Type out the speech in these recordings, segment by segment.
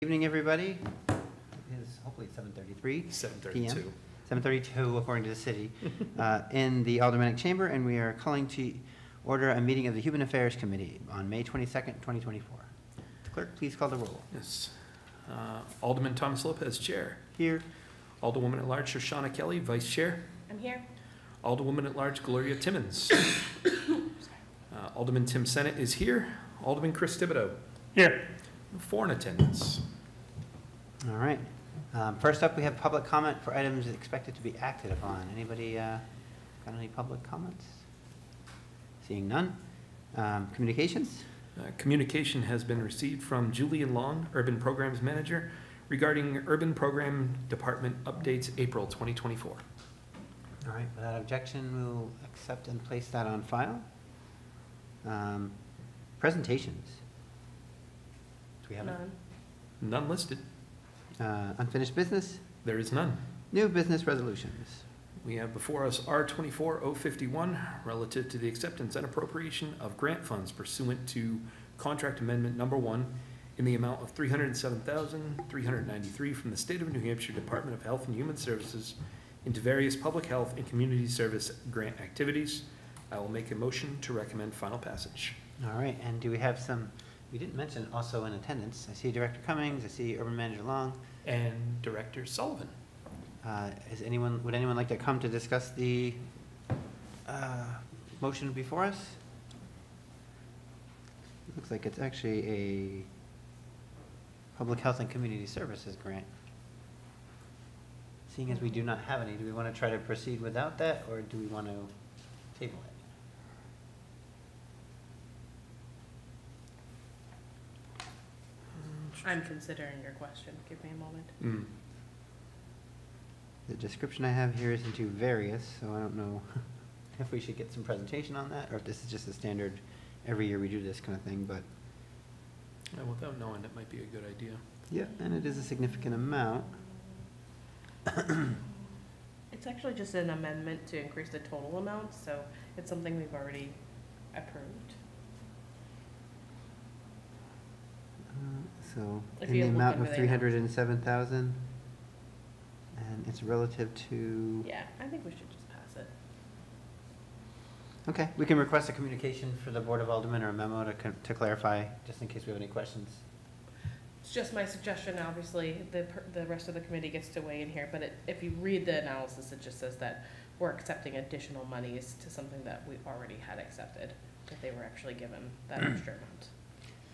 Evening, everybody. It is hopefully 7:33 7:32. 7:32 according to the city, in the Aldermanic Chamber, and we are calling to order a meeting of the Human Affairs Committee on May 22nd, 2024. Clerk, please call the roll. Yes. Alderman Thomas Lopez, Chair. Here. Alderwoman at Large Shoshana Kelly, Vice Chair. I'm here. Alderwoman at Large Gloria Timmons. Alderman Tim Sennett is here. Alderman Chris Thibodeau. Here. 4 in attendance. All right. First up, we have public comment for items expected to be acted upon. Anybody got any public comments? Seeing none. Communications? Communication has been received from Julian Long, Urban Programs Manager, regarding Urban Program Department updates April 2024. All right. Without objection, we'll accept and place that on file. Presentations. Do we have None. None listed. Unfinished business? There is none. New business resolutions. We have before us R-24-051 relative to the acceptance and appropriation of grant funds pursuant to Contract Amendment Number 1 in the amount of $307,393 from the State of New Hampshire Department of Health and Human Services into various public health and community service grant activities. I will make a motion to recommend final passage. All right, and do we have some, we didn't mention also in attendance. I see Director Cummings, I see Urban Manager Long. And Director Sullivan. Would anyone like to come to discuss the motion before us? Looks like it's actually a Public Health and Community Services grant. Seeing as we do not have any, do we want to try to proceed without that, or do we want to table it? I'm considering your question. Give me a moment. The description I have here isn't too various, so I don't know if we should get some presentation on that, or if this is just a standard, every year we do this kind of thing, but. Without knowing, it might be a good idea. Yeah, and it is a significant amount. It's actually just an amendment to increase the total amount, so it's something we've already approved. So, If in the you look amount under of the 307,000, and it's relative to. Yeah, I think we should just pass it. Okay, we can request a communication for the Board of Aldermen or a memo to clarify, just in case we have any questions. It's just my suggestion. Obviously, the rest of the committee gets to weigh in here, but if you read the analysis, it just says that we're accepting additional monies to something that we already had accepted, that they were actually given that extra amount.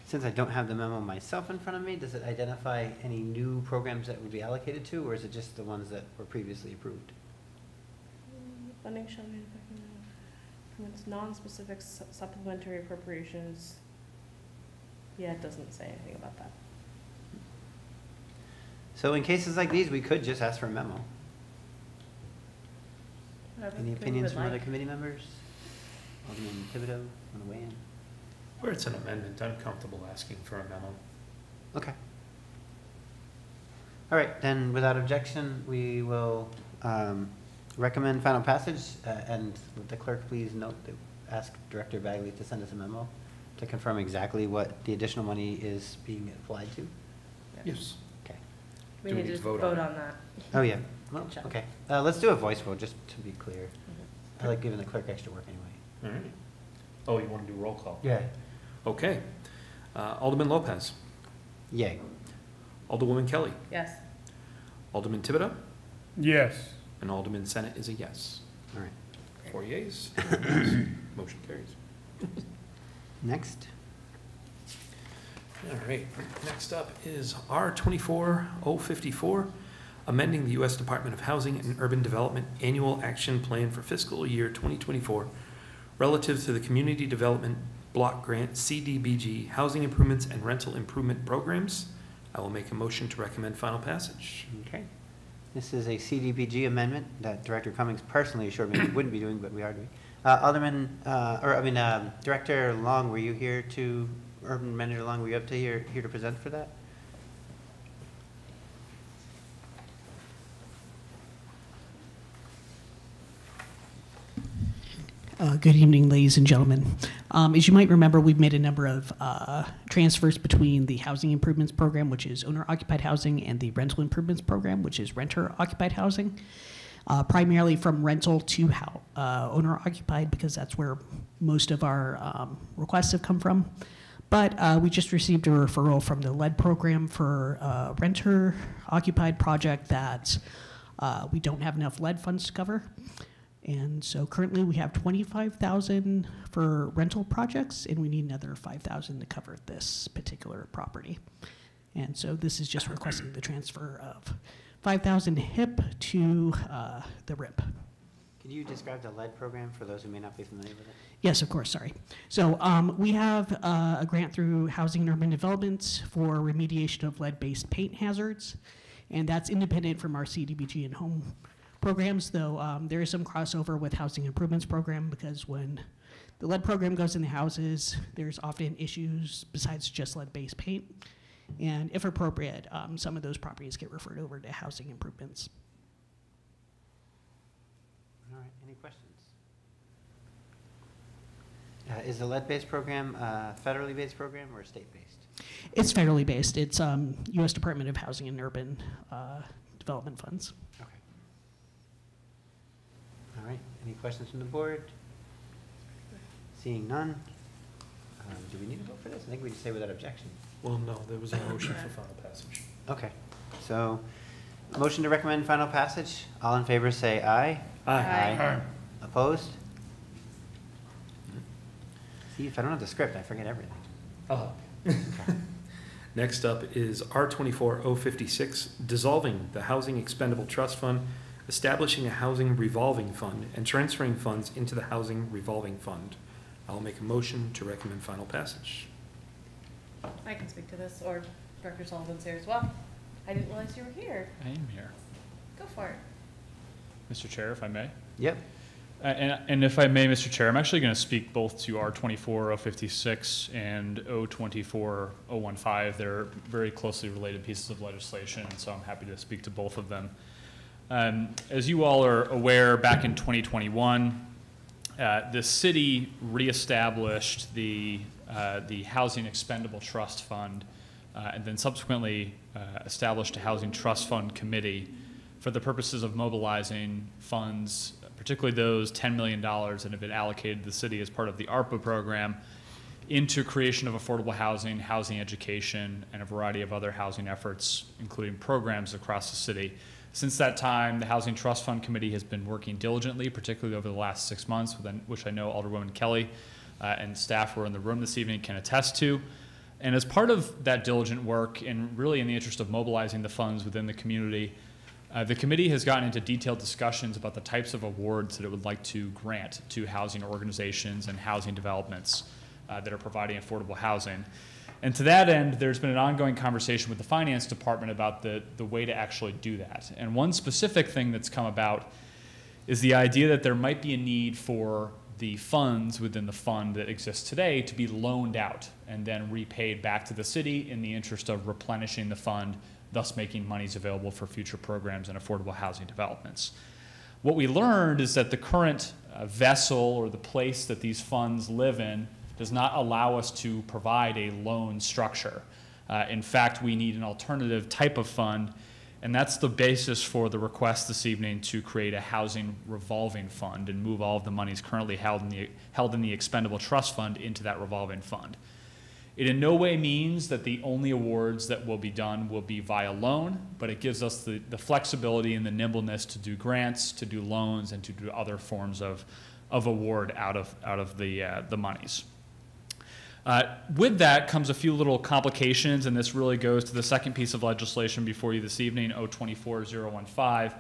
Since I don't have the memo myself in front of me, does it identify any new programs that would be allocated to, or is it just the ones that were previously approved? Funding shall be from its non-specific supplementary appropriations. Yeah, it doesn't say anything about that. So in cases like these, we could just ask for a memo. Whatever Any the committee opinions would from other like. committee members? Alderman Thibodeau, want to weigh in? Where it's an amendment, I'm comfortable asking for a memo. Okay. All right, then without objection, we will recommend final passage, and would the clerk please note that, ask Director Bagley to send us a memo to confirm exactly what the additional money is being applied to? Yes. Okay. We Do we need need to to vote vote on on that. Oh, yeah. Well, Good job. okay. Let's do a voice vote, just to be clear. I like giving the clerk extra work anyway. All right. Oh, you want to do roll call? Yeah. Okay. Alderman Lopez. Yay. Alderwoman Kelly. Yes. Alderman Thibodeau. Yes. And Alderman Sennett is a yes. All right. 4 yeas. Motion carries. Next. All right. Next up is R-24-054, amending the U.S. Department of Housing and Urban Development Annual Action Plan for fiscal year 2024 relative to the Community Development Block Grant CDBG Housing Improvements and Rental Improvement Programs. I will make a motion to recommend final passage. Okay. This is a CDBG amendment that Director Cummings personally assured me we wouldn't be doing, but we are doing. Director Long, were you here to, Urban Manager Long, were you up to here to present for that? Good evening, ladies and gentlemen. As you might remember, we've made a number of transfers between the housing improvements program, which is owner-occupied housing, and the rental improvements program, which is renter-occupied housing, primarily from rental to owner-occupied, because that's where most of our requests have come from. But we just received a referral from the lead program for a renter-occupied project that we don't have enough lead funds to cover. And so currently we have $25,000 for rental projects, and we need another $5,000 to cover this particular property. And so this is just requesting the transfer of $5,000 HIP to the RIP. Could you describe the lead program for those who may not be familiar with it? Yes, of course, sorry. So we have a grant through Housing and Urban Development for remediation of lead-based paint hazards, and that's independent from our CDBG and home programs, though there is some crossover with housing improvements program, because when the lead program goes in the houses, there's often issues besides just lead-based paint. And if appropriate, some of those properties get referred over to housing improvements. All right, any questions? Is the lead-based program a federally based program or state-based? It's federally based. It's U.S. Department of Housing and Urban Development funds. Okay. All right, any questions from the board? Seeing none, do we need to vote for this? I think we just say without objection. Well, no, there was a motion for final passage. Okay, so motion to recommend final passage. All in favor say aye. Aye. Opposed? See, if I don't have the script, I forget everything. Oh. Next up is R-24-056, dissolving the Housing Expendable Trust Fund, establishing a housing revolving fund, and transferring funds into the housing revolving fund. I'll make a motion to recommend final passage. I can speak to this, or Director Sullivan's here as well. I didn't realize you were here. I am here. Go for it. Mr. Chair, if I may. Yep. And if I may, Mr. Chair, I'm actually going to speak both to R-24-056 and O-24-015. They're very closely related pieces of legislation, so I'm happy to speak to both of them. As you all are aware, back in 2021, the city reestablished the Housing Expendable Trust Fund, and then subsequently established a Housing Trust Fund Committee for the purposes of mobilizing funds, particularly those $10 million that have been allocated to the city as part of the ARPA program, into creation of affordable housing, housing education, and a variety of other housing efforts, including programs across the city. Since that time, the Housing Trust Fund Committee has been working diligently, particularly over the last 6 months, which I know Alderwoman Kelly and staff who are in the room this evening can attest to. And as part of that diligent work, and really in the interest of mobilizing the funds within the community, the committee has gotten into detailed discussions about the types of awards that it would like to grant to housing organizations and housing developments that are providing affordable housing. And to that end, there's been an ongoing conversation with the finance department about the way to actually do that. And one specific thing that's come about is the idea that there might be a need for the funds within the fund that exists today to be loaned out and then repaid back to the city in the interest of replenishing the fund, thus making monies available for future programs and affordable housing developments. What we learned is that the current vessel or the place that these funds live in does not allow us to provide a loan structure. In fact, we need an alternative type of fund, and that's the basis for the request this evening to create a housing revolving fund and move all of the monies currently held in the expendable trust fund into that revolving fund. It in no way means that the only awards that will be done will be via loan, but it gives us the flexibility and the nimbleness to do grants, to do loans, and to do other forms of award out of the monies. With that comes a few little complications, and this really goes to the second piece of legislation before you this evening, O-24-015.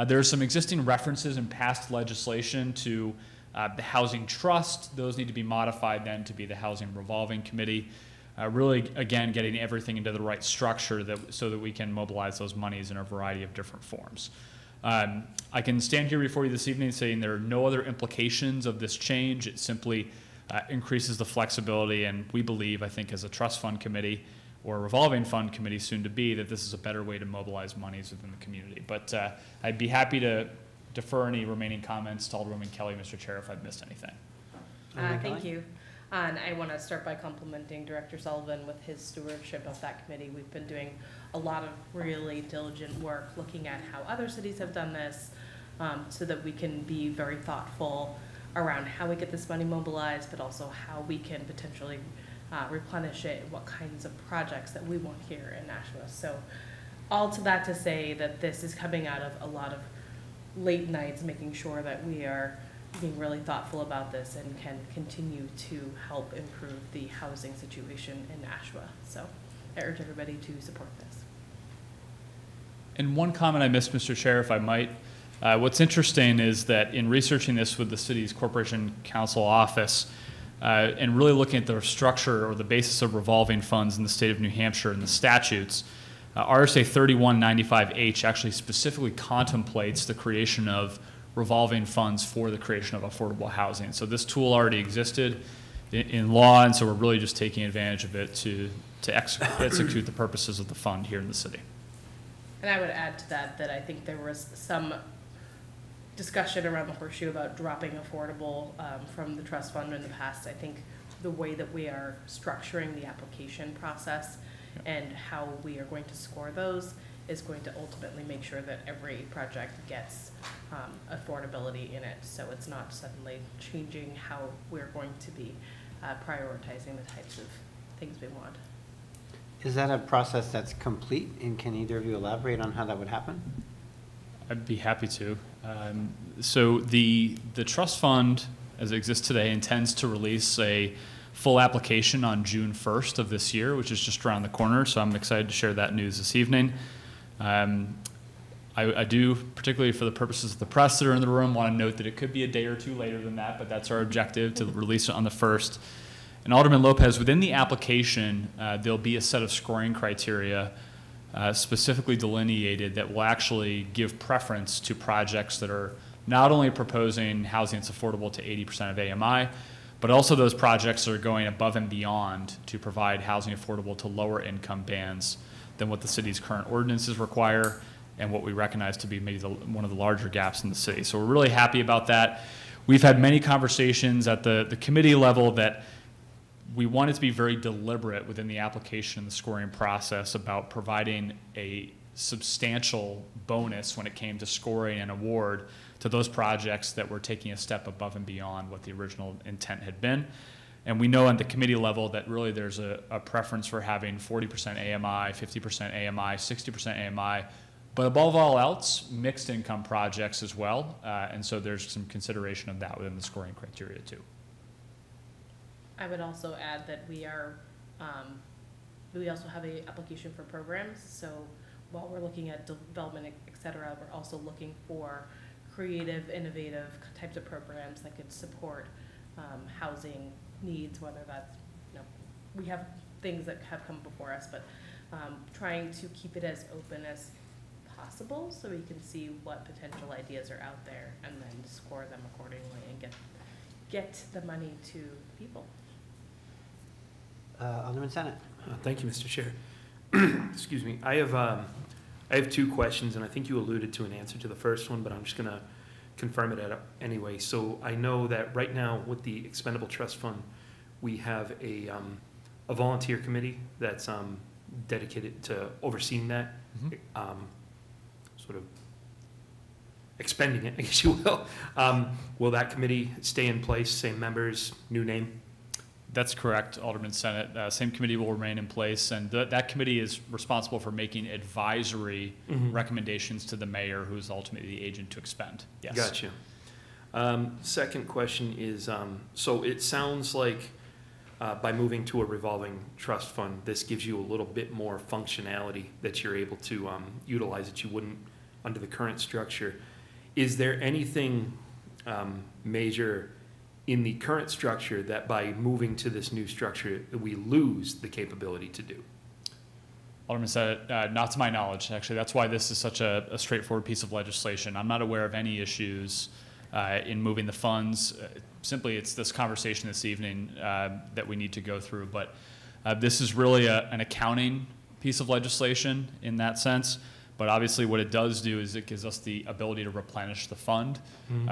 There are some existing references in past legislation to the Housing Trust. Those need to be modified then to be the Housing Revolving Committee. Really, again, getting everything into the right structure so that we can mobilize those monies in a variety of different forms. I can stand here before you this evening saying there are no other implications of this change. It simply increases the flexibility, and we believe, I think, as a trust fund committee or a revolving fund committee soon to be, that this is a better way to mobilize monies within the community. But I'd be happy to defer any remaining comments to Alderwoman Kelly, Mr. Chair, if I've missed anything. Thank you. And I want to start by complimenting Director Sullivan with his stewardship of that committee. We've been doing a lot of really diligent work looking at how other cities have done this, so that we can be very thoughtful around how we get this money mobilized, but also how we can potentially replenish it, what kinds of projects that we want here in Nashua. So all to that to say that this is coming out of a lot of late nights, making sure that we are being really thoughtful about this and can continue to help improve the housing situation in Nashua. So I urge everybody to support this. And one comment I missed, Mr. Chair, if I might. What's interesting is that in researching this with the city's Corporation Counsel office, and really looking at the structure or the basis of revolving funds in the state of New Hampshire and the statutes, RSA 3195H actually specifically contemplates the creation of revolving funds for the creation of affordable housing. So this tool already existed in law, and so we're really just taking advantage of it to execute the purposes of the fund here in the city. And I would add to that that I think there was some discussion around the horseshoe about dropping affordable from the trust fund in the past. I think the way that we are structuring the application process and how we are going to score those is going to ultimately make sure that every project gets affordability in it. So it's not suddenly changing how we're going to be prioritizing the types of things we want. Is that a process that's complete, and can either of you elaborate on how that would happen? I'd be happy to. So the trust fund, as it exists today, intends to release a full application on June 1st of this year, which is just around the corner. So I'm excited to share that news this evening. I do, particularly for the purposes of the press that are in the room, want to note that it could be a day or two later than that, but that's our objective, to release it on the 1st. And Alderman Lopez, within the application, there'll be a set of scoring criteria specifically delineated that will actually give preference to projects that are not only proposing housing that's affordable to 80% of AMI, but also those projects that are going above and beyond to provide housing affordable to lower income bands than what the city's current ordinances require and what we recognize to be maybe one of the larger gaps in the city. So we're really happy about that. We've had many conversations at the committee level that we wanted to be very deliberate within the application and the scoring process about providing a substantial bonus when it came to scoring an award to those projects that were taking a step above and beyond what the original intent had been. And we know at the committee level that really there's a preference for having 40% AMI, 50% AMI, 60% AMI, but above all else, mixed income projects as well. And so there's some consideration of that within the scoring criteria too. I would also add that we also have an application for programs. So while we're looking at development, et cetera, we're also looking for creative, innovative types of programs that could support housing needs, whether that's, we have things that have come before us, but trying to keep it as open as possible so we can see what potential ideas are out there and then score them accordingly and get the money to people. Alderman Sennett. Thank you, Mr. Chair. Excuse me. I have two questions, and I think you alluded to an answer to the first one, but I'm just going to confirm it anyway. So I know that right now with the Expendable Trust Fund, we have a volunteer committee that's dedicated to overseeing that, sort of expending it, I guess you will. Will that committee stay in place, same members, new name? That's correct, Alderman Sennett. Same committee will remain in place, and that committee is responsible for making advisory recommendations to the mayor, who's ultimately the agent to expend. Yes. Gotcha. Second question is, so it sounds like by moving to a revolving trust fund, this gives you a little bit more functionality that you're able to utilize that you wouldn't under the current structure. Is there anything major in the current structure that by moving to this new structure we lose the capability to do? Alderman Sennett, not to my knowledge. Actually, that's why this is such a straightforward piece of legislation. I'm not aware of any issues in moving the funds. Simply, it's this conversation this evening that we need to go through. But this is really an accounting piece of legislation in that sense. But obviously what it does do is it gives us the ability to replenish the fund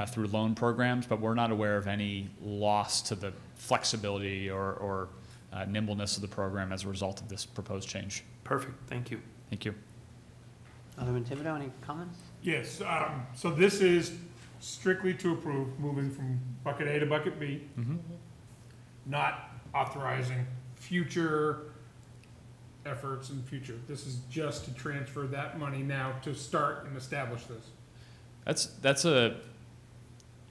through loan programs, but we're not aware of any loss to the flexibility or nimbleness of the program as a result of this proposed change. Perfect, thank you. Thank you. Alderman Thibodeau, any comments? Yes, so this is strictly to approve moving from bucket A to bucket B, not authorizing future efforts in future. This is just to transfer that money now to start and establish this.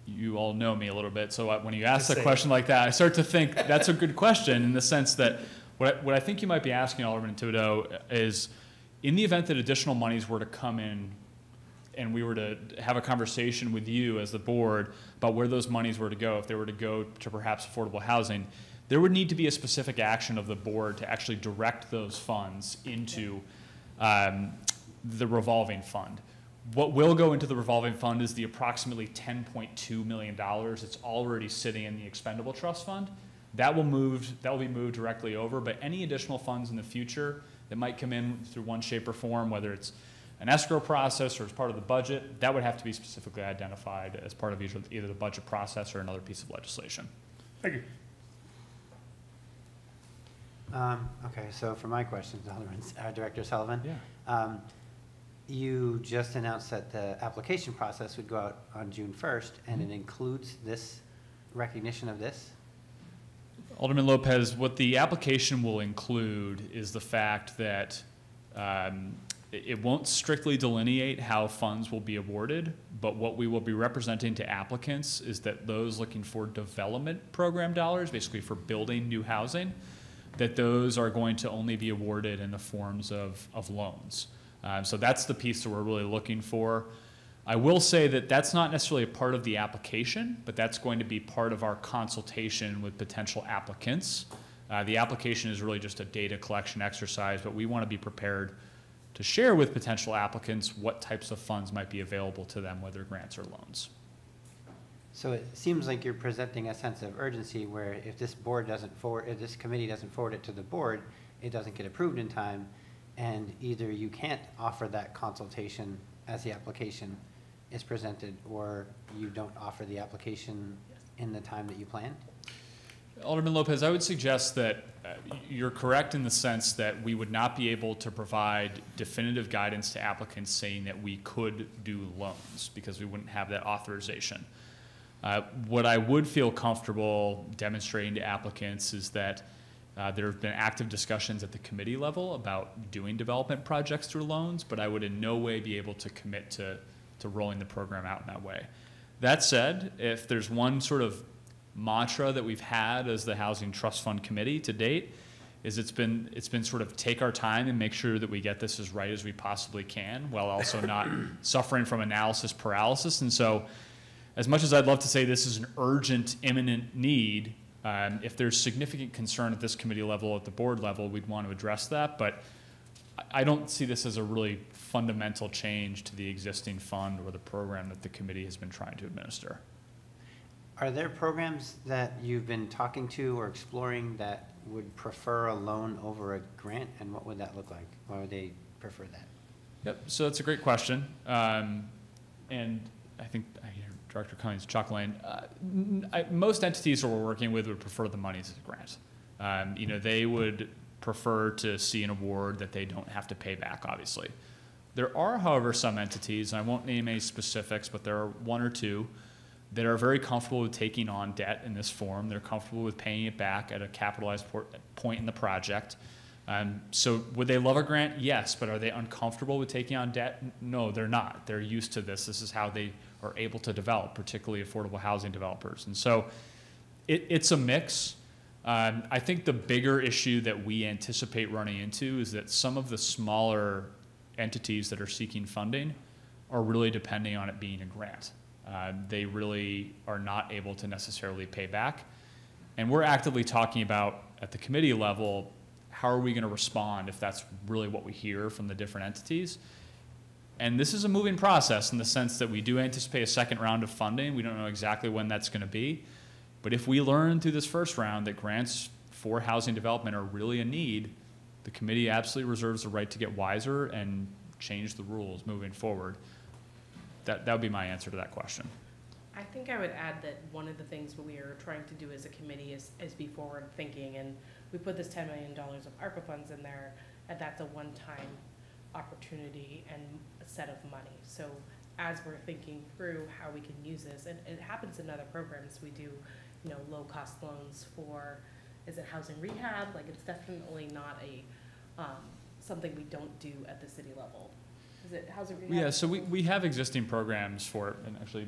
You all know me a little bit, so when you ask a question like that, I start to think that's a good question in the sense that what I think you might be asking, Alderman Thibodeau, is in the event that additional monies were to come in and we were to have a conversation with you as the board about where those monies were to go, if they were to go to perhaps affordable housing, there would need to be a specific action of the board to actually direct those funds into the revolving fund. What will go into the revolving fund is the approximately $10.2 million. It's already sitting in the expendable trust fund. That will be moved directly over, but any additional funds in the future that might come in through one shape or form, whether it's an escrow process or as part of the budget, that would have to be specifically identified as part of either the budget process or another piece of legislation. Thank you. Okay, so for my questions, Director Sullivan. Yeah. You just announced that the application process would go out on June 1st, and it includes this recognition of this? Alderman Lopez, what the application will include is the fact that it won't strictly delineate how funds will be awarded, but what we will be representing to applicants is that those looking for development program dollars, basically for building new housing, that those are going to only be awarded in the forms of loans. So that's the piece that we're really looking for. I will say that that's not necessarily a part of the application, but that's going to be part of our consultation with potential applicants. The application is really just a data collection exercise, but we want to be prepared to share with potential applicants what types of funds might be available to them, whether grants or loans. So it seems like you're presenting a sense of urgency where if this board doesn't forward, if this committee doesn't forward it to the board, it doesn't get approved in time, and either you can't offer that consultation as the application is presented, or you don't offer the application in the time that you planned? Alderman Lopez, I would suggest that you're correct in the sense that we would not be able to provide definitive guidance to applicants saying that we could do loans because we wouldn't have that authorization. What I would feel comfortable demonstrating to applicants is that there have been active discussions at the committee level about doing development projects through loans, but I would in no way be able to commit to rolling the program out in that way. That said, if there's one sort of mantra that we've had as the Housing Trust Fund Committee to date, is it's been sort of take our time and make sure that we get this as right as we possibly can, while also not suffering from analysis paralysis. And so, as much as I'd love to say this is an urgent, imminent need, if there's significant concern at this committee level, at the board level, we'd want to address that. But I don't see this as a really fundamental change to the existing fund or the program that the committee has been trying to administer. Are there programs that you've been talking to or exploring that would prefer a loan over a grant, and what would that look like? Why would they prefer that? Yep, so that's a great question. And I think I hear Director Cummings chuckling. Most entities that we're working with would prefer the money as a grant. They would prefer to see an award that they don't have to pay back, obviously. There are, however, some entities, and I won't name any specifics, but there are one or two that are very comfortable with taking on debt in this form. They're comfortable with paying it back at a capitalized point in the project. So would they love a grant? Yes, but are they uncomfortable with taking on debt? No, they're not. They're used to this. This is how they are able to develop, particularly affordable housing developers. And so it's a mix. I think the bigger issue that we anticipate running into is that some of the smaller entities that are seeking funding are really depending on it being a grant. They really are not able to necessarily pay back. And we're actively talking about, at the committee level, how are we going to respond if that's really what we hear from the different entities. And this is a moving process in the sense that we do anticipate a second round of funding. We don't know exactly when that's going to be. But if we learn through this first round that grants for housing development are really a need, the committee absolutely reserves the right to get wiser and change the rules moving forward. That would be my answer to that question. I think I would add that one of the things we are trying to do as a committee is be forward thinking, and we put this $10 million of ARPA funds in there, and that's a one-time opportunity and a set of money. So as we're thinking through how we can use this, and it happens in other programs, we do, you know, low-cost loans for, is it housing rehab? Like, it's definitely not a, something we don't do at the city level. Is it housing rehab? Yeah, so we have existing programs for it, and actually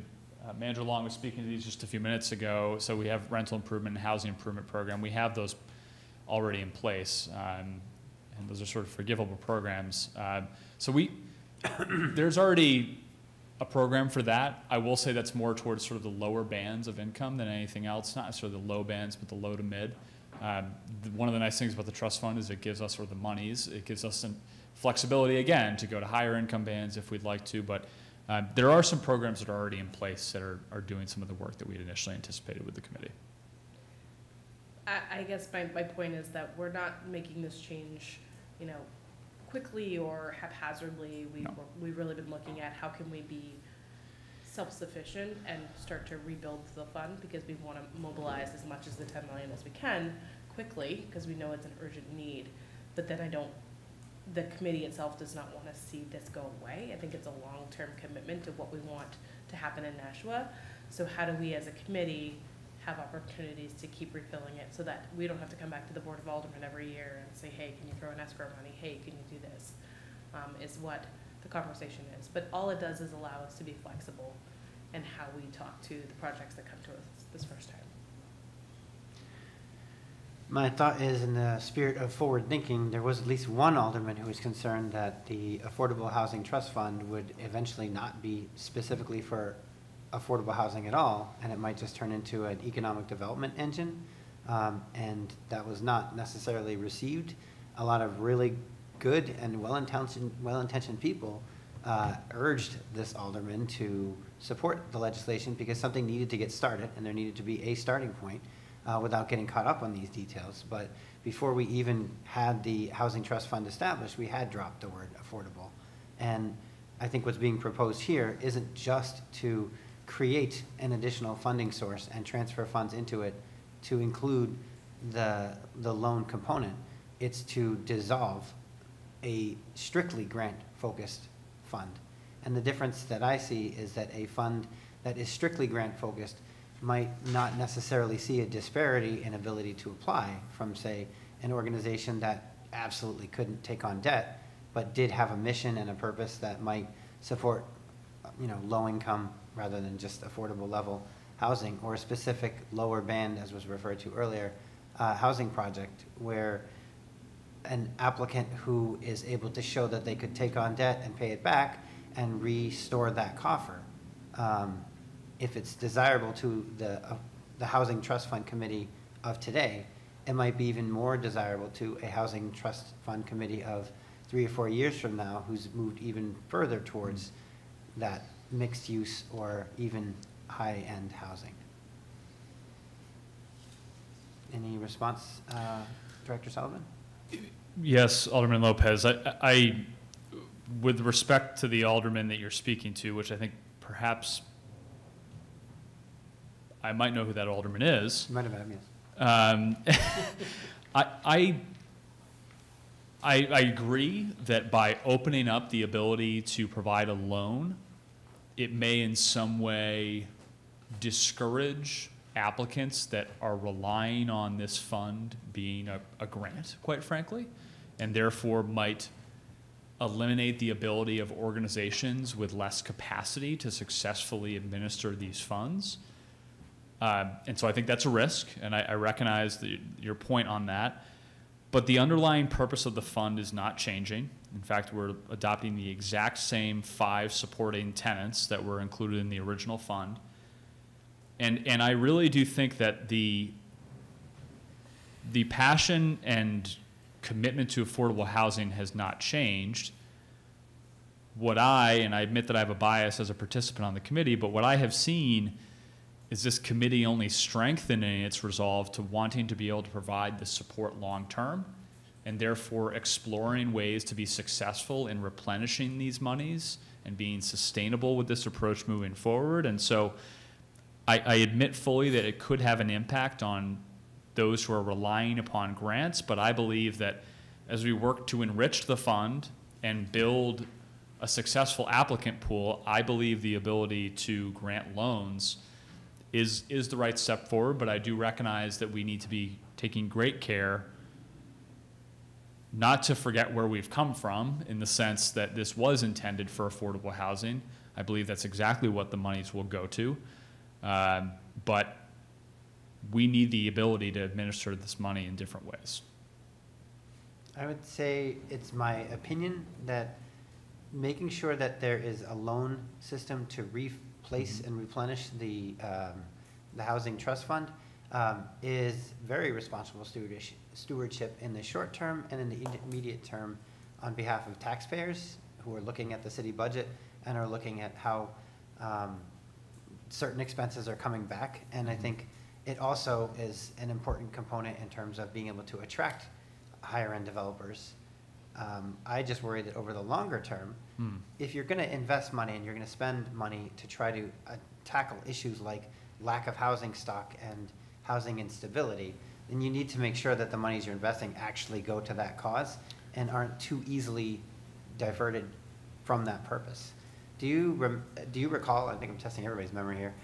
Manager Long was speaking to these just a few minutes ago. So we have rental improvement and housing improvement program. We have those already in place, and those are sort of forgivable programs. So there's already a program for that. I will say that's more towards sort of the lower bands of income than anything else, not necessarily the low bands, but the low to mid. One of the nice things about the trust fund is it gives us sort of the monies. It gives us some flexibility, again, to go to higher income bands if we'd like to, but there are some programs that are already in place that are doing some of the work that we had initially anticipated with the committee. I guess my point is that we're not making this change, you know, quickly or haphazardly. We've really been looking at how can we be self-sufficient and start to rebuild the fund, because we want to mobilize as much as the 10 million as we can quickly, because we know it's an urgent need. But then the committee itself does not want to see this go away. I think it's a long-term commitment to what we want to happen in Nashua. So how do we as a committee have opportunities to keep refilling it so that we don't have to come back to the Board of Aldermen every year and say, hey, can you throw in escrow money? Hey, can you do this? Is what the conversation is. But all it does is allow us to be flexible in how we talk to the projects that come to us this first time. My thought is, in the spirit of forward thinking, there was at least one alderman who was concerned that the Affordable Housing Trust Fund would eventually not be specifically for affordable housing at all, and it might just turn into an economic development engine, and that was not necessarily received. A lot of really good and well-intentioned people urged this alderman to support the legislation because something needed to get started, and there needed to be a starting point. Without getting caught up on these details. But before we even had the Housing Trust Fund established, we had dropped the word affordable. And I think what's being proposed here isn't just to create an additional funding source and transfer funds into it to include the loan component. It's to dissolve a strictly grant-focused fund. And the difference that I see is that a fund that is strictly grant-focused might not necessarily see a disparity in ability to apply from, say, an organization that absolutely couldn't take on debt, but did have a mission and a purpose that might support, you know, low income rather than just affordable level housing, or a specific lower band, as was referred to earlier, housing project where an applicant who is able to show that they could take on debt and pay it back and restore that coffer. If it's desirable to the Housing Trust Fund Committee of today, it might be even more desirable to a Housing Trust Fund Committee of 3 or 4 years from now who's moved even further towards that mixed use or even high-end housing. Any response, Director Sullivan? Yes, Alderman Lopez. I, with respect to the alderman that you're speaking to, which I think perhaps I might know who that alderman is. You might have had him, yes. I agree that by opening up the ability to provide a loan, it may in some way discourage applicants that are relying on this fund being a grant, quite frankly, and therefore might eliminate the ability of organizations with less capacity to successfully administer these funds. And so I think that's a risk, and I recognize your point on that. But the underlying purpose of the fund is not changing. In fact, we're adopting the exact same 5 supporting tenets that were included in the original fund. And I really do think that the passion and commitment to affordable housing has not changed. And I admit that I have a bias as a participant on the committee, but what I have seen is this committee only strengthening its resolve to wanting to be able to provide the support long term and therefore exploring ways to be successful in replenishing these monies and being sustainable with this approach moving forward. And so I admit fully that it could have an impact on those who are relying upon grants, but I believe that as we work to enrich the fund and build a successful applicant pool, I believe the ability to grant loans is the right step forward, but I do recognize that we need to be taking great care not to forget where we've come from, in the sense that this was intended for affordable housing. I believe that's exactly what the monies will go to. But we need the ability to administer this money in different ways. I would say it's my opinion that making sure that there is a loan system to replace and replenish the housing trust fund is very responsible stewardship in the short term and in the intermediate term on behalf of taxpayers who are looking at the city budget and are looking at how certain expenses are coming back. And I think it also is an important component in terms of being able to attract higher end developers. I just worry that over the longer term, if you're going to invest money and you're going to spend money to try to tackle issues like lack of housing stock and housing instability, then you need to make sure that the monies you're investing actually go to that cause and aren't too easily diverted from that purpose. Do you recall, I think I'm testing everybody's memory here,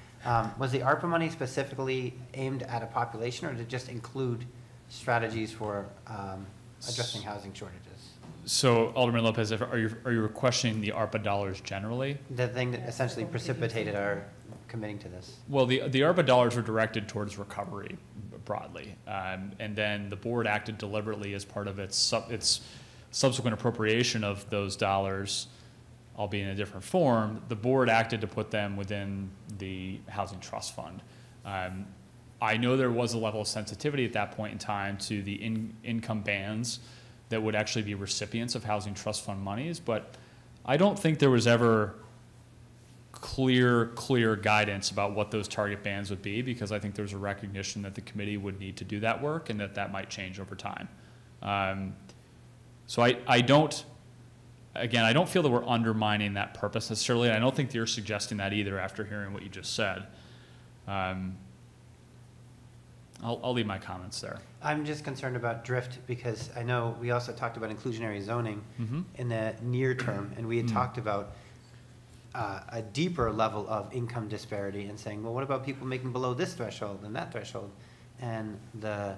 was the ARPA money specifically aimed at a population, or did it just include strategies for addressing housing shortages? So, Alderman Lopez, are you questioning the ARPA dollars generally? The thing that essentially precipitated our committing to this. Well, the ARPA dollars were directed towards recovery broadly, and then the board acted deliberately as part of its subsequent appropriation of those dollars, albeit in a different form. The board acted to put them within the Housing Trust Fund. I know there was a level of sensitivity at that point in time to the income bands that would actually be recipients of Housing Trust Fund monies, but I don't think there was ever clear guidance about what those target bands would be, because I think there's a recognition that the committee would need to do that work and that might change over time. So I don't feel that we're undermining that purpose necessarily. I don't think you're suggesting that either after hearing what you just said. I'll leave my comments there. I'm just concerned about drift because I know we also talked about inclusionary zoning in the near term, and we had talked about a deeper level of income disparity and saying, well, what about people making below this threshold and that threshold? And the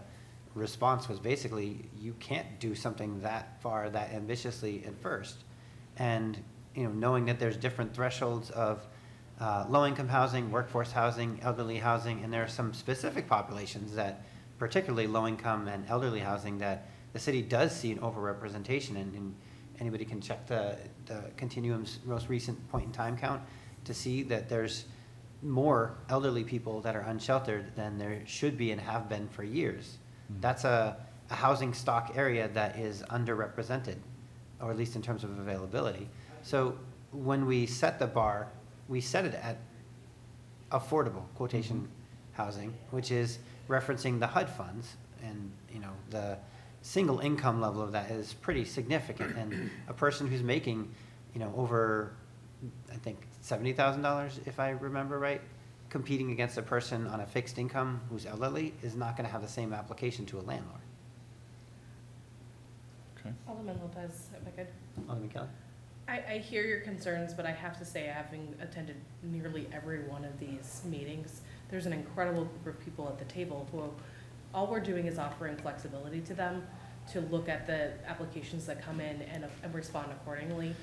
response was basically, you can't do something that far, that ambitiously at first. And knowing that there's different thresholds of low-income housing, workforce housing, elderly housing, and there are some specific populations that, particularly low-income and elderly housing, that the city does see an overrepresentation in. And anybody can check the Continuum's most recent point-in-time count to see that there's more elderly people that are unsheltered than there should be and have been for years. That's a housing stock area that is underrepresented, or at least in terms of availability. So when we set the bar, we set it at affordable quotation housing, which is referencing the HUD funds, and the single income level of that is pretty significant. And a person who's making over, I think, $70,000, if I remember right, competing against a person on a fixed income who's elderly is not going to have the same application to a landlord. Okay. Alderman Lopez, if I could. Alderman Kelly? I hear your concerns, but I have to say, having attended nearly every one of these meetings, there's an incredible group of people at the table who all we're doing is offering flexibility to them to look at the applications that come in and respond accordingly.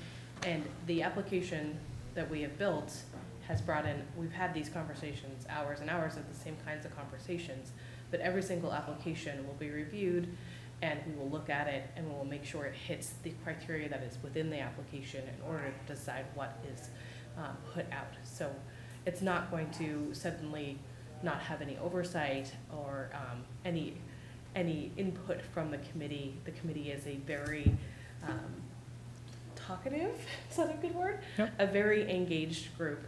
And the application that we have built has brought in, we've had these conversations, hours and hours of the same kinds of conversations, but every single application will be reviewed, and we will look at it and we will make sure it hits the criteria that is within the application in order to decide what is put out. So it's not going to suddenly not have any oversight or any input from the committee. The committee is a very talkative, is that a good word? Yep. A very engaged group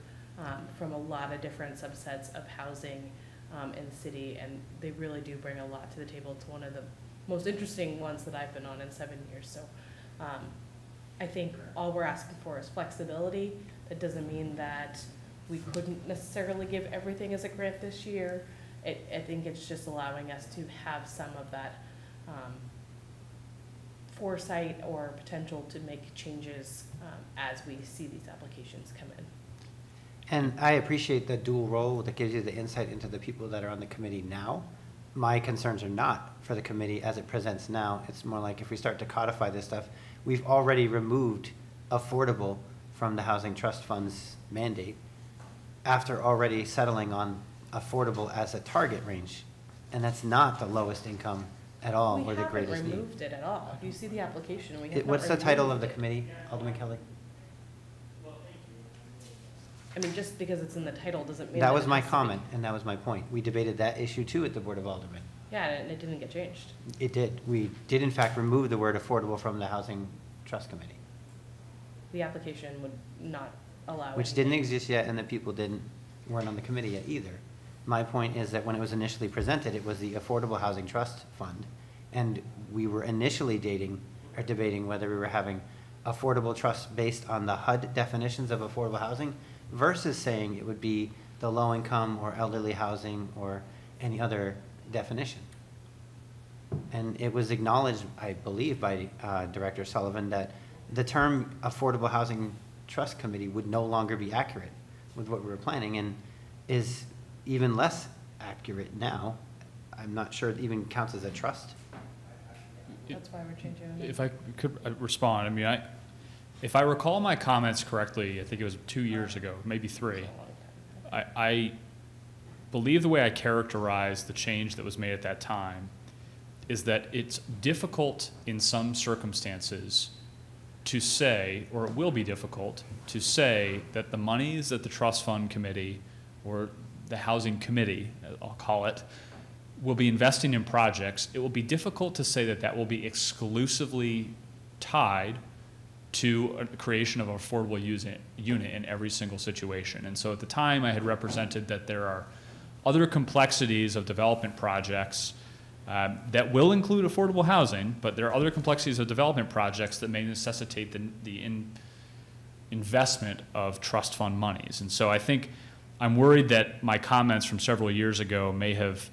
from a lot of different subsets of housing in the city, and they really do bring a lot to the table. It's one of the most interesting ones that I've been on in 7 years. So I think all we're asking for is flexibility. That doesn't mean that we couldn't necessarily give everything as a grant this year. I think it's just allowing us to have some of that foresight or potential to make changes as we see these applications come in. And I appreciate the dual role that gives you the insight into the people that are on the committee now. My concerns are not for the committee as it presents now. It's more like if we start to codify this stuff, we've already removed affordable from the Housing Trust Fund's mandate after already settling on affordable as a target range. And that's not the lowest income at all or the greatest We need. haven't removed it at all. If you see the application, we have not What's the title of removed the it. committee, Alderman Kelly? I mean, just because it's in the title doesn't mean. That it was my has to be- comment, and that was my point. We debated that issue too at the Board of Aldermen. Yeah, and it didn't get changed. It did. We did in fact remove the word affordable from the Housing Trust Committee, The application would not allow. which didn't exist yet and the people weren't on the committee yet either. My point is that when it was initially presented, it was the Affordable Housing Trust Fund. And we were initially debating whether we were having affordable trust based on the HUD definitions of affordable housing versus saying it would be the low income or elderly housing or any other definition. And it was acknowledged, I believe, by Director Sullivan that the term Affordable Housing Trust Committee would no longer be accurate with what we were planning and is even less accurate now. I'm not sure it even counts as a trust. That's why we're changing it. If I could respond, I mean, if I recall my comments correctly, I think it was 2 years ago, maybe 3. I believe the way I characterized the change that was made at that time is that it's difficult in some circumstances to say, or it will be difficult to say that the monies that the trust fund committee or the housing committee, I'll call it, will be investing in projects. It will be difficult to say that that will be exclusively tied to a creation of an affordable unit in every single situation. And so at the time I had represented that there are other complexities of development projects that will include affordable housing, but there are other complexities of development projects that may necessitate the investment of trust fund monies. And so I think I'm worried that my comments from several years ago may have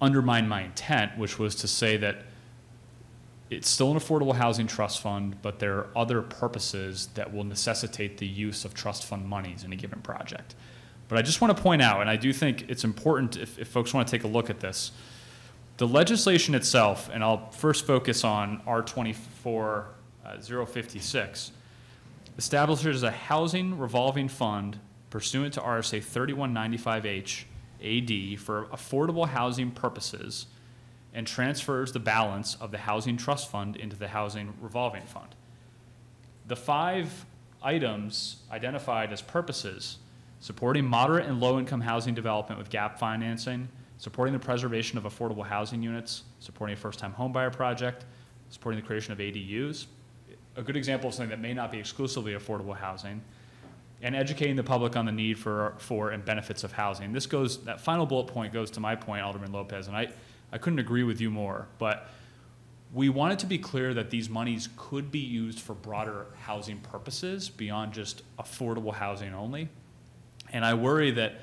undermined my intent, which was to say that it's still an affordable housing trust fund, but there are other purposes that will necessitate the use of trust fund monies in a given project. But I just want to point out, and I do think it's important if folks want to take a look at this, the legislation itself, and I'll first focus on R24-056, establishes a housing revolving fund pursuant to RSA 3195H AD for affordable housing purposes and transfers the balance of the housing trust fund into the housing revolving fund. The 5 items identified as purposes: supporting moderate and low-income housing development with gap financing, supporting the preservation of affordable housing units, supporting a first-time homebuyer project, supporting the creation of ADUs, a good example of something that may not be exclusively affordable housing, and educating the public on the need for and benefits of housing. This goes, that final bullet point goes to my point, Alderman Lopez, and I couldn't agree with you more, but we wanted to be clear that these monies could be used for broader housing purposes beyond just affordable housing only. And I worry that,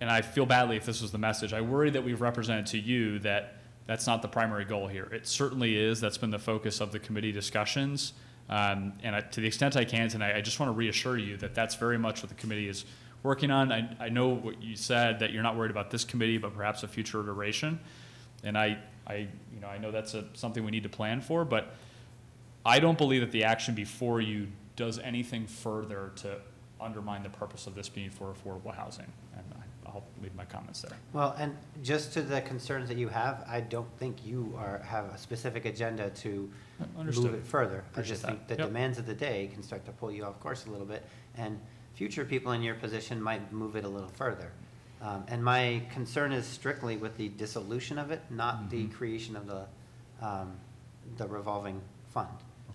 and I feel badly if this was the message, I worry that we've represented to you that that's not the primary goal here. It certainly is. That's been the focus of the committee discussions. And to the extent I can tonight, I just want to reassure you that that's very much what the committee is working on. I know what you said, that you're not worried about this committee, but perhaps a future iteration. And I know that's something we need to plan for, but I don't believe that the action before you does anything further to undermine the purpose of this being for affordable housing. And I'll leave my comments there. Well, and just to the concerns that you have, I don't think you have a specific agenda to Understood. move it further. Appreciate I just think the that. Yep. demands of the day can start to pull you off course a little bit, and future people in your position might move it a little further. And my concern is strictly with the dissolution of it, not the creation of the revolving fund.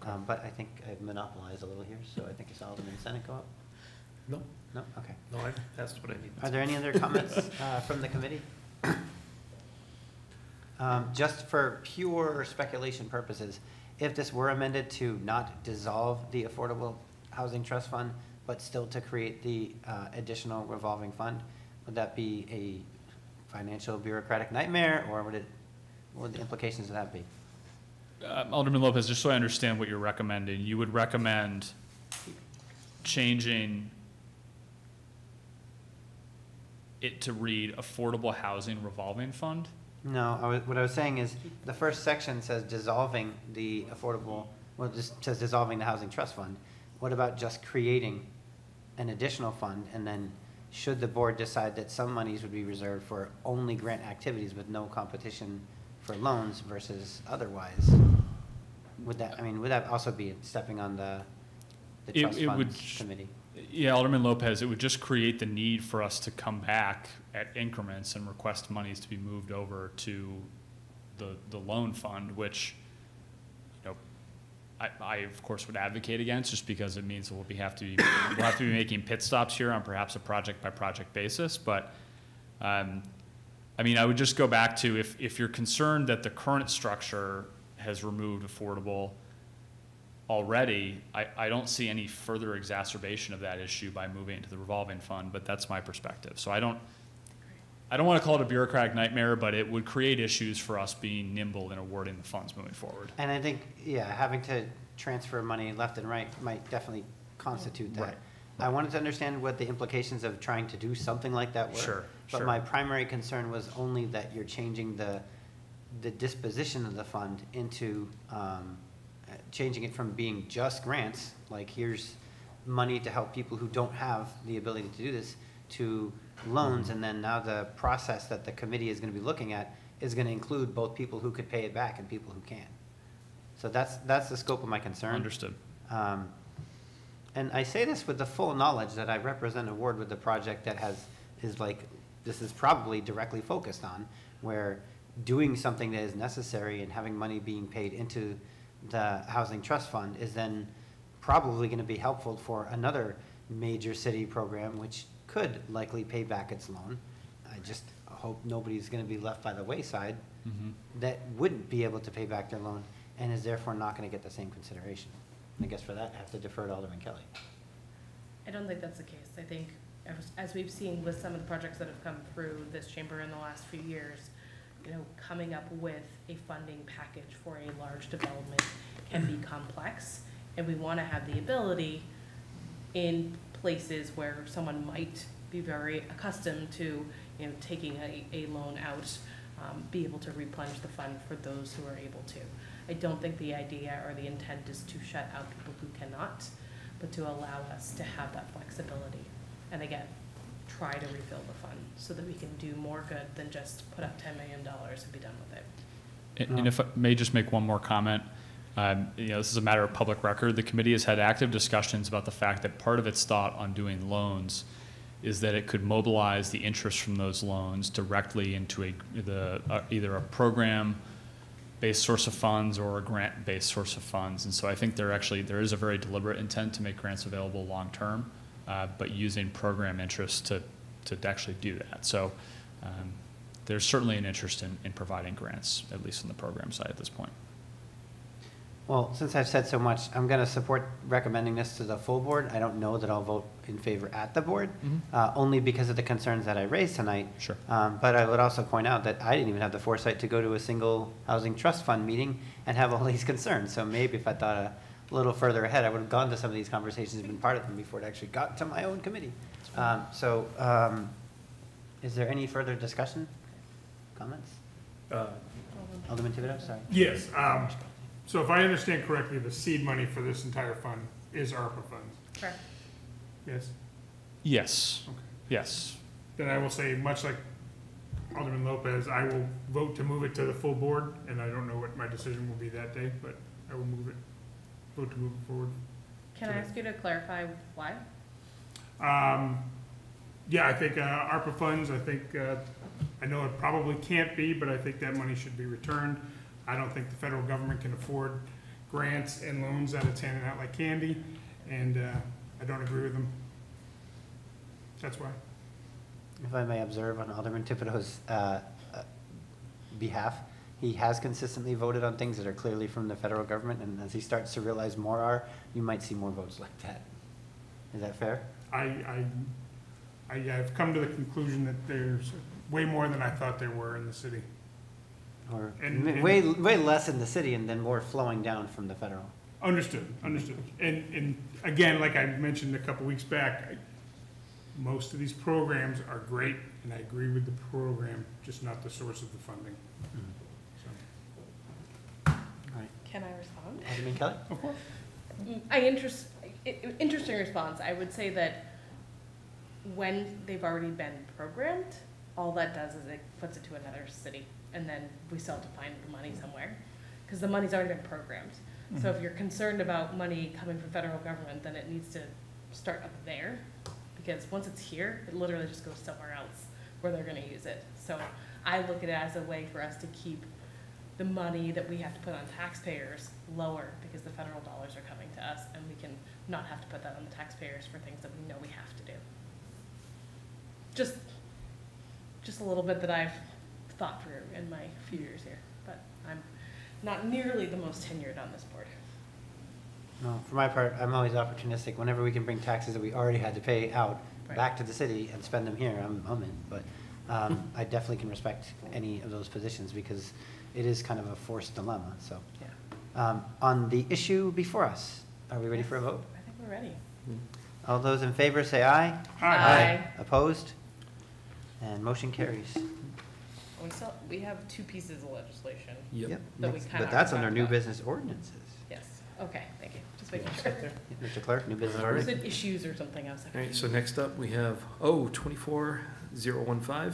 Okay. But I think I've monopolized a little here, so I think it's Alderman Senate go up. No, No? Okay. no, that's what I need. Are there any other comments from the committee? Just for pure speculation purposes, if this were amended to not dissolve the Affordable Housing Trust Fund, but still to create the additional revolving fund, would that be a financial bureaucratic nightmare, or what would the implications of that be? Alderman Lopez, just so I understand what you're recommending, you would recommend changing it to read Affordable Housing Revolving Fund? No, what I was saying is, the first section says dissolving the affordable, well, it just says dissolving the Housing Trust Fund. What about just creating an additional fund, and then should the board decide that some monies would be reserved for only grant activities with no competition for loans versus otherwise? Would that also be stepping on the trust funds committee? Yeah, Alderman Lopez, it would just create the need for us to come back at increments and request monies to be moved over to the loan fund, which, you know, I of course would advocate against, just because it means we'll have to be making pit stops here on perhaps a project by project basis. But I mean, I would just go back to, if you're concerned that the current structure has removed affordable already, I don't see any further exacerbation of that issue by moving it to the revolving fund, but that's my perspective. So I don't want to call it a bureaucratic nightmare, but it would create issues for us being nimble in awarding the funds moving forward. And I think, yeah, having to transfer money left and right might definitely constitute that. Right. I wanted to understand what the implications of trying to do something like that were. Sure, But my primary concern was only that you're changing the disposition of the fund into, changing it from being just grants, like here's money to help people who don't have the ability to do this, to loans, and then now the process that the committee is going to be looking at is going to include both people who could pay it back and people who can't. So that's the scope of my concern. Understood. And I say this with the full knowledge that I represent a ward with a project that this is probably directly focused on, where doing something that is necessary and having money being paid into the Housing Trust Fund is then probably going to be helpful for another major city program, which could likely pay back its loan. I just hope nobody's going to be left by the wayside that wouldn't be able to pay back their loan and is therefore not going to get the same consideration. I guess for that, I have to defer to Alderman Kelly. I don't think that's the case. I think, as we've seen with some of the projects that have come through this chamber in the last few years, you know, coming up with a funding package for a large development can be complex, and we want to have the ability in places where someone might be very accustomed to, you know, taking a loan out, be able to replenish the fund for those who are able to. I don't think the idea or the intent is to shut out people who cannot, but to allow us to have that flexibility. And again, try to refill the fund so that we can do more good than just put up $10 million and be done with it. And if I may just make one more comment, you know, this is a matter of public record. The committee has had active discussions about the fact that part of its thought on doing loans is that it could mobilize the interest from those loans directly into either a program-based source of funds or a grant-based source of funds. And so I think there is a very deliberate intent to make grants available long-term, but using program interest to actually do that. So there's certainly an interest in providing grants, at least on the program side at this point. Well, since I've said so much, I'm going to support recommending this to the full board. I don't know that I'll vote in favor at the board, only because of the concerns that I raised tonight. Sure. But I would also point out that I didn't even have the foresight to go to a single housing trust fund meeting and have all these concerns. So maybe if I thought a little further ahead, I would have gone to some of these conversations and been part of them before it actually got to my own committee. Is there any further discussion, comments? Alderman Thibodeau, sorry. Yes, so if I understand correctly, the seed money for this entire fund is ARPA funds, Correct. yes? Yes. Okay. Yes. Then I will say, much like Alderman Lopez, I will vote to move it to the full board, and I don't know what my decision will be that day, but I will vote to move it forward. Can I ask you to clarify why? Yeah, I think ARPA funds, I know it probably can't be, but I think that money should be returned. I don't think the federal government can afford grants and loans that it's handing out like candy, and I don't agree with them. That's why. If I may observe on Alderman Thibodeau's behalf, he has consistently voted on things that are clearly from the federal government, and as he starts to realize more are, you might see more votes like that. Is that fair? I've come to the conclusion that there's way more than I thought there were in the city. Or And- way less in the city and then more flowing down from the federal? Understood. And again, like I mentioned a couple weeks back, most of these programs are great, and I agree with the program, just not the source of the funding. So, All right. Can I respond? Alderman Kelly? of course. Interesting response. I would say that when they've already been programmed, all that does is it puts it to another city, and then we still have to find the money somewhere, because the money's already been programmed. So if you're concerned about money coming from federal government, then it needs to start up there, because once it's here, it literally just goes somewhere else where they're gonna use it. So I look at it as a way for us to keep the money that we have to put on taxpayers lower, because the federal dollars are coming to us, and we can not have to put that on the taxpayers for things that we know we have to do. Just a little bit that I've thought through in my few years here, but I'm not nearly the most tenured on this board. No, for my part, I'm always opportunistic. Whenever we can bring taxes that we already had to pay out Right. back to the city and spend them here, I'm in. But I definitely can respect any of those positions because it is kind of a forced dilemma, so. Yeah. On the issue before us, are we ready for a vote? I think we're ready. All those in favor say aye. Aye. Opposed? And motion carries. We have two pieces of legislation. Yep. That we Next- kinda But that's already under talked new about. business ordinances. Yes, okay, thank you, just making sure. Mr. Clerk, new business All Or right. is ordinance? it issues or something else? All right, so next up, we have O-24-015,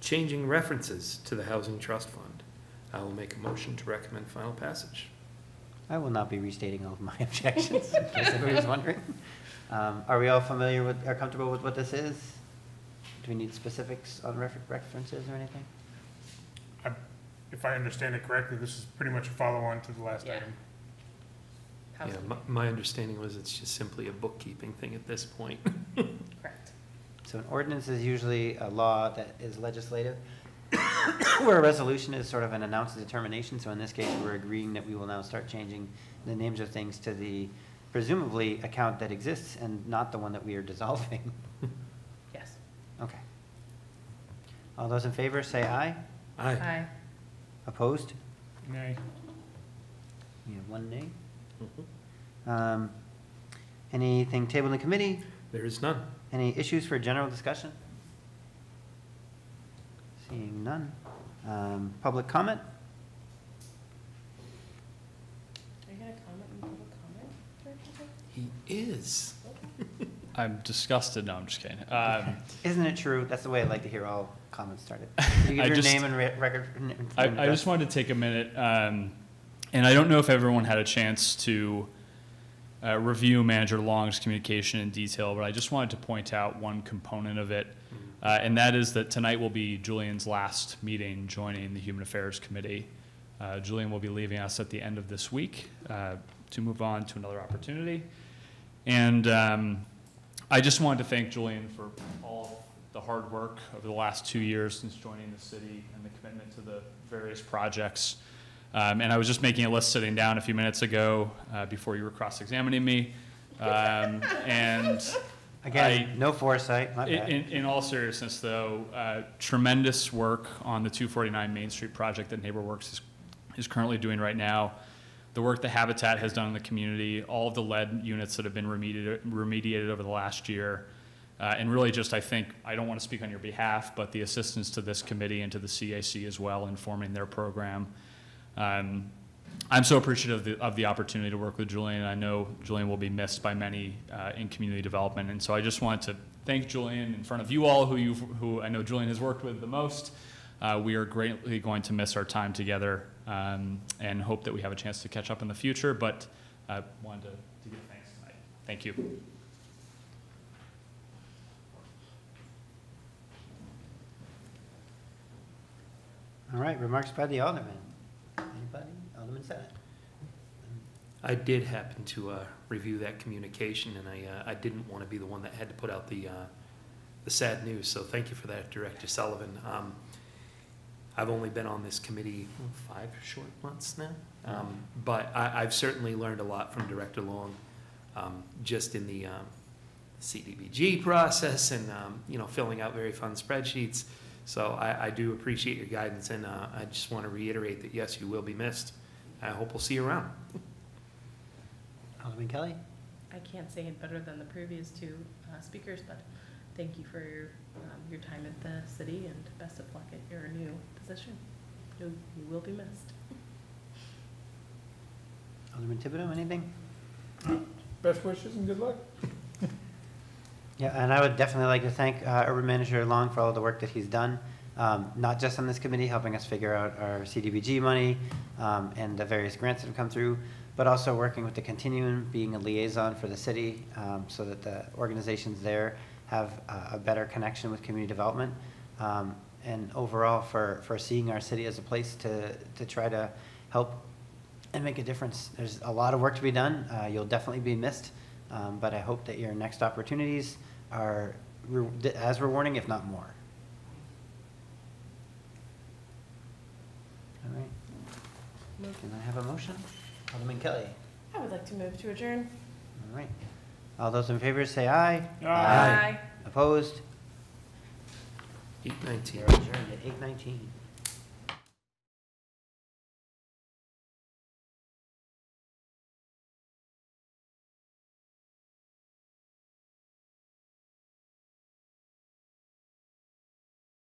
changing references to the Housing Trust Fund. I will make a motion to recommend final passage. I will not be restating all of my objections, in case anybody was wondering. Are we all familiar with, are comfortable with what this is? Do we need specifics on references or anything? If I understand it correctly, this is pretty much a follow-on to the last Yeah. item. Yeah, my understanding was it's just simply a bookkeeping thing at this point. Correct. So an ordinance is usually a law that is legislative, where a resolution is sort of an announced determination. So in this case, we're agreeing that we will now start changing the names of things to the presumably account that exists and not the one that we are dissolving. Yes. Okay. All those in favor say aye. Aye. Aye. Opposed? Nay. We have one nay. Anything tabled in committee? There is none. Any issues for general discussion? Seeing none. Public comment? Are you gonna comment in public comment, Director? He is. I'm disgusted. No, I'm just kidding. Isn't it true? That's the way I'd like to hear all comments started. You I give your just- name and record. I just wanted to take a minute, and I don't know if everyone had a chance to review Manager Long's communication in detail, but I just wanted to point out one component of it, and that is that tonight will be Julian's last meeting joining the Human Affairs Committee. Julian will be leaving us at the end of this week to move on to another opportunity. And I just wanted to thank Julian for all the hard work over the last 2 years since joining the city and the commitment to the various projects. And I was just making a list sitting down a few minutes ago before you were cross-examining me. And Again, no foresight, my bad. in all seriousness, though, tremendous work on the 249 Main Street project that NeighborWorks is currently doing right now. The work that Habitat has done in the community, all of the lead units that have been remediated over the last year, and really just, I think, I don't want to speak on your behalf, but the assistance to this committee and to the CAC as well in forming their program. I'm so appreciative of the opportunity to work with Julian. I know Julian will be missed by many in community development, and so I just want to thank Julian in front of you all, who I know Julian has worked with the most. We are greatly going to miss our time together, and hope that we have a chance to catch up in the future, but I wanted to give thanks tonight. Thank you. All right, remarks by the alderman. Anybody? Alderman Senate. I did happen to review that communication, and I didn't want to be the one that had to put out the sad news, so thank you for that, Director Sullivan. I've only been on this committee 5 short months now. But I've certainly learned a lot from Director Long, just in the CDBG process and, filling out very fun spreadsheets. So I do appreciate your guidance, and I just want to reiterate that, yes, you will be missed. I hope we'll see you around. Alderman Kelly? I can't say it better than the previous two speakers, but thank you for your time at the city, and best of luck at your new position. You will be missed. Alderman Thibodeau, anything? Best wishes and good luck. Yeah, and I would definitely like to thank Urban Manager Long for all the work that he's done, not just on this committee, helping us figure out our CDBG money and the various grants that have come through, but also working with the Continuum, being a liaison for the city, so that the organizations there have a better connection with community development, and overall for seeing our city as a place to try to help and make a difference. There's a lot of work to be done. You'll definitely be missed, but I hope that your next opportunities are as rewarding, if not more. All right. Can I have a motion? Alderman Kelly. I would like to move to adjourn. All right. All those in favor say aye. Aye. Opposed? 8:19. We're adjourned at 8:19.